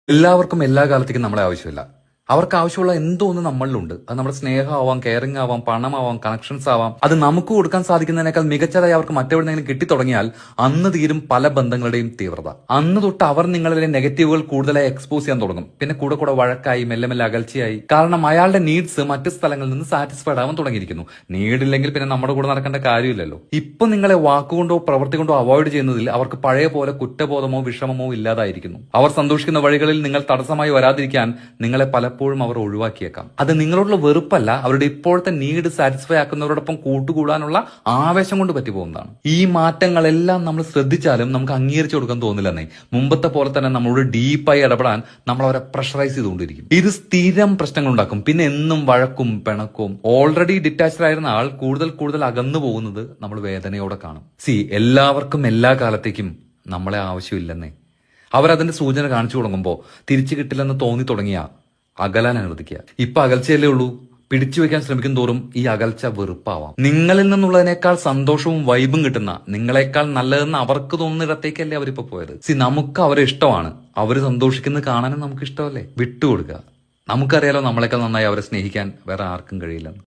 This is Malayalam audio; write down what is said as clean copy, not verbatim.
എല്ലാവർക്കും എല്ലാ കാലത്തേക്കും നമ്മളെ ആവശ്യമില്ല. അവർക്ക് ആവശ്യമുള്ള എന്തോ ഒന്ന് നമ്മളിലുണ്ട്. അത് നമ്മുടെ സ്നേഹമാവാം, കെയറിംഗ് ആവാം, പണമാവാം, കണക്ഷൻസ് ആവാം. അത് നമുക്ക് കൊടുക്കാൻ സാധിക്കുന്നതിനേക്കാൾ മികച്ചതായി അവർക്ക് മറ്റെവിടെന്നെങ്കിലും കിട്ടിത്തുടങ്ങിയാൽ അന്ന് തീരും പല ബന്ധങ്ങളുടെയും തീവ്രത. അന്ന് തൊട്ട് അവർ നിങ്ങളിലെ നെഗറ്റീവുകൾ കൂടുതലായി എക്സ്പോസ് ചെയ്യാൻ തുടങ്ങും. പിന്നെ കൂടെ കൂടെ വഴക്കായി, മെല്ലെ മെല്ലെ അകൽച്ചയായി. കാരണം അയാളുടെ നീഡ്സ് മറ്റു സ്ഥലങ്ങളിൽ നിന്ന് സാറ്റിസ്ഫൈഡ് ആവാൻ തുടങ്ങിയിരിക്കുന്നു. നീഡില്ലെങ്കിൽ പിന്നെ നമ്മുടെ കൂടെ നടക്കേണ്ട കാര്യമില്ലല്ലോ. ഇപ്പൊ നിങ്ങളെ വാക്കുകൊണ്ടോ പ്രവൃത്തി കൊണ്ടോ അവോയ്ഡ് ചെയ്യുന്നതിൽ അവർക്ക് പഴയ പോലെ കുറ്റബോധമോ വിഷമമോ ഇല്ലാതായിരിക്കുന്നു. അവർ സന്തോഷിക്കുന്ന വഴികളിൽ നിങ്ങൾ തടസ്സമായി വരാതിരിക്കാൻ നിങ്ങളെ പലപ്പോഴും അവർ ഒഴിവാക്കിയേക്കാം. അത് നിങ്ങളോടുള്ള വെറുപ്പല്ല, അവരുടെ ഇപ്പോഴത്തെ നീഡ് സാറ്റിസ്ഫൈ ആക്കുന്നവരോടൊപ്പം കൂട്ടുകൂടാനുള്ള ആവേശം കൊണ്ട് പറ്റി പോകുന്നതാണ്. ഈ മാറ്റങ്ങളെല്ലാം നമ്മൾ ശ്രദ്ധിച്ചാലും നമുക്ക് അംഗീകരിച്ചു കൊടുക്കാൻ തോന്നില്ലെന്നേ. മുമ്പത്തെ പോലെ തന്നെ നമ്മളോട് ഡീപ്പായി ഇടപെടാൻ നമ്മൾ അവരെ പ്രഷറൈസ് ചെയ്തുകൊണ്ടിരിക്കും. ഇത് സ്ഥിരം പ്രശ്നങ്ങൾ ഉണ്ടാക്കും. പിന്നെ എന്നും വഴക്കും പിണക്കും. ഓൾറെഡി ഡിറ്റാച്ച്ഡ് ആയിരുന്ന ആൾ കൂടുതൽ കൂടുതൽ അകന്നു പോകുന്നത് നമ്മൾ വേദനയോടെ കാണും. എല്ലാവർക്കും എല്ലാ കാലത്തേക്കും നമ്മളെ ആവശ്യമില്ലെന്നേ. അവരതിന്റെ സൂചന കാണിച്ചു തുടങ്ങുമ്പോൾ തിരിച്ചു കിട്ടില്ലെന്ന് തോന്നി തുടങ്ങിയ അകലാൻ അനുവദിക്കുക. ഇപ്പൊ അകൽച്ചയല്ലേ ഉള്ളൂ. പിടിച്ചു വെക്കാൻ ശ്രമിക്കും തോറും ഈ അകൽച്ച വെറുപ്പാവാം. നിങ്ങളിൽ നിന്നുള്ളതിനേക്കാൾ സന്തോഷവും വൈബും കിട്ടുന്ന, നിങ്ങളെക്കാൾ നല്ലതെന്ന് അവർക്ക് തോന്നുന്നിടത്തേക്കല്ലേ അവരിപ്പോ പോയത്. നമുക്ക് അവരെ ഇഷ്ടമാണ്. അവര് സന്തോഷിക്കുന്നത് കാണാനും നമുക്ക് ഇഷ്ടമല്ലേ. വിട്ടുകൊടുക്കുക. നമുക്കറിയാലോ നമ്മളെക്കാൾ നന്നായി അവരെ സ്നേഹിക്കാൻ വേറെ ആർക്കും കഴിയില്ലെന്ന്.